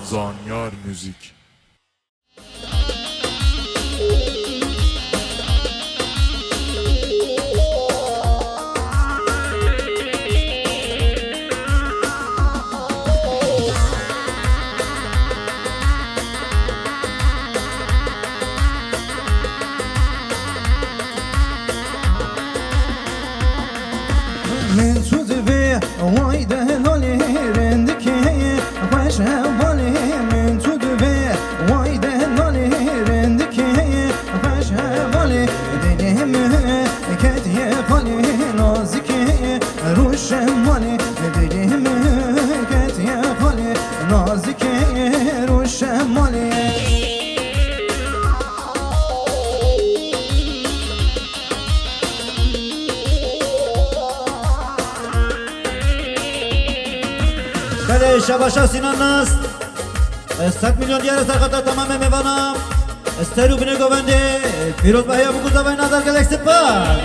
Zanyar Müzik. من تو دبی وایده لالی رندکی خوش هوالی من تو دبی وایده لالی رندکی خوش هوالی دلیم کدیه خالی نازکی روش مالی دلیم کدیه خالی نازکی روش مالی بله شباشا سینان نست 100 میلیون دیار سرقطع تمام میوانم استرو بینه گوونده پیروز بحیا بگوزا و نظر گلکس پار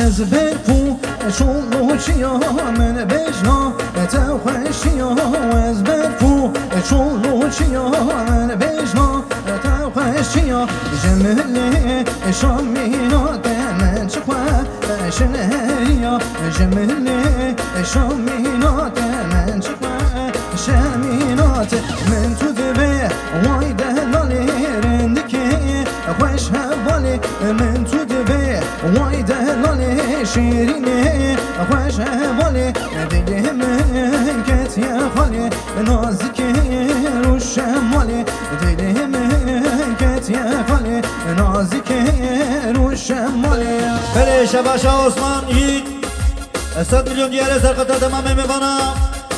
از بکو چون چیا من بجنا تا خوشیا از بکو چون چیا من بجنا تا خوشیا جمله شامینات من چخوا شنهریا جمله شامینات من چخوا شامینات من تو دبه وای دلالی رندکی خوش هوالی من تو دبه وای دلالی شیرینی خوش هوالی دلیم کت یا خالی نازکی روش مالی دلیم کت یا خالی نازکی روش مالی بله شباشا عثمان هید 100 میلیون دیار سرقطع تمام میوانم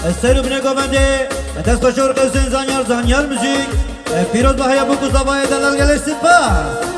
استرو بینه گوونده دست بشور قوسین زانیار müzik پیروز بحیا بگوزا و دلال گلکس پار